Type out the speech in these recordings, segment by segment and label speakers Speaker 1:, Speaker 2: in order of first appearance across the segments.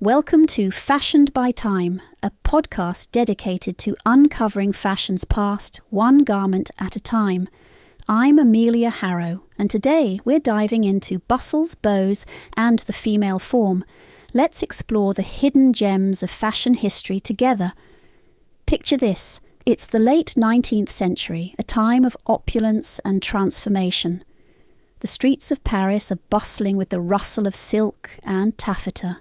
Speaker 1: Welcome to Fashioned by Time, a podcast dedicated to uncovering fashion's past, one garment at a time. I'm Amelia Harrow, and today we're diving into bustles, bows, and the female form. Let's explore the hidden gems of fashion history together. Picture this. It's the late 19th century, a time of opulence and transformation. The streets of Paris are bustling with the rustle of silk and taffeta,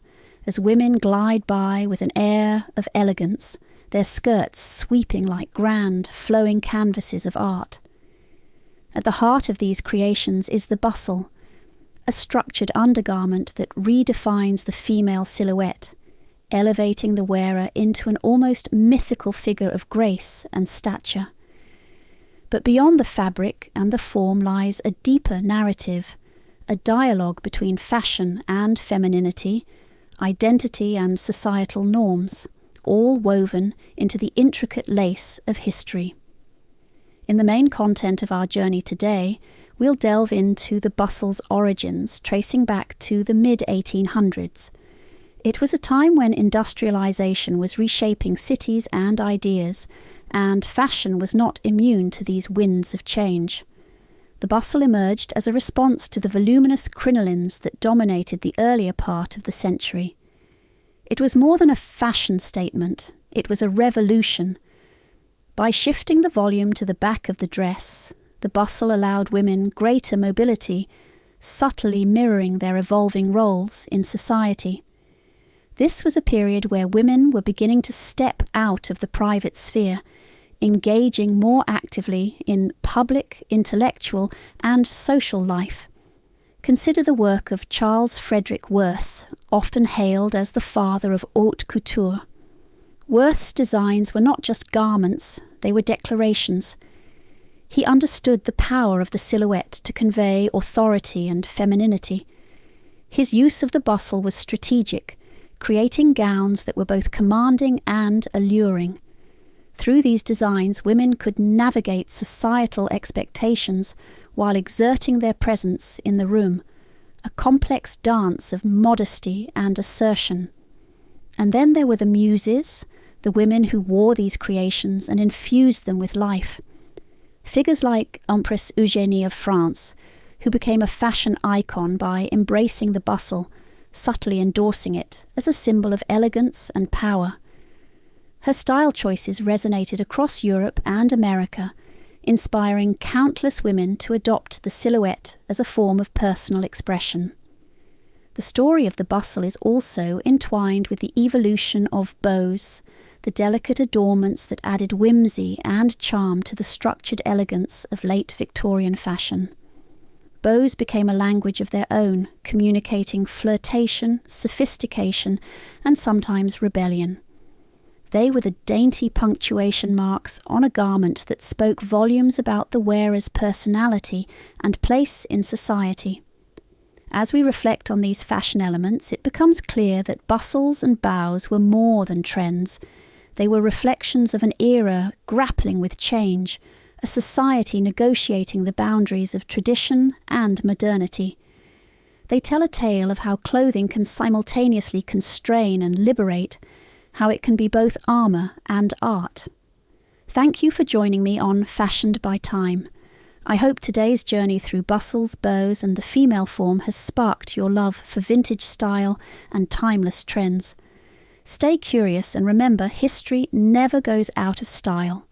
Speaker 1: as women glide by with an air of elegance, their skirts sweeping like grand, flowing canvases of art. At the heart of these creations is the bustle, a structured undergarment that redefines the female silhouette, elevating the wearer into an almost mythical figure of grace and stature. But beyond the fabric and the form lies a deeper narrative, a dialogue between fashion and femininity, identity and societal norms, all woven into the intricate lace of history. In the main content of our journey today, we'll delve into the bustle's origins, tracing back to the mid-1800s. It was a time when industrialization was reshaping cities and ideas, and fashion was not immune to these winds of change. The bustle emerged as a response to the voluminous crinolines that dominated the earlier part of the century. It was more than a fashion statement, it was a revolution. By shifting the volume to the back of the dress, the bustle allowed women greater mobility, subtly mirroring their evolving roles in society. This was a period where women were beginning to step out of the private sphere, engaging more actively in public, intellectual, and social life. Consider the work of Charles Frederick Worth, often hailed as the father of haute couture. Worth's designs were not just garments, they were declarations. He understood the power of the silhouette to convey authority and femininity. His use of the bustle was strategic, creating gowns that were both commanding and alluring. Through these designs, women could navigate societal expectations while exerting their presence in the room, a complex dance of modesty and assertion. And then there were the muses, the women who wore these creations and infused them with life. Figures like Empress Eugénie of France, who became a fashion icon by embracing the bustle, subtly endorsing it as a symbol of elegance and power. Her style choices resonated across Europe and America, inspiring countless women to adopt the silhouette as a form of personal expression. The story of the bustle is also entwined with the evolution of bows, the delicate adornments that added whimsy and charm to the structured elegance of late Victorian fashion. Bows became a language of their own, communicating flirtation, sophistication, and sometimes rebellion. They were the dainty punctuation marks on a garment that spoke volumes about the wearer's personality and place in society. As we reflect on these fashion elements, it becomes clear that bustles and bows were more than trends. They were reflections of an era grappling with change, a society negotiating the boundaries of tradition and modernity. They tell a tale of how clothing can simultaneously constrain and liberate, how it can be both armour and art. Thank you for joining me on Fashioned by Time. I hope today's journey through bustles, bows, and the female form has sparked your love for vintage style and timeless trends. Stay curious and remember, history never goes out of style.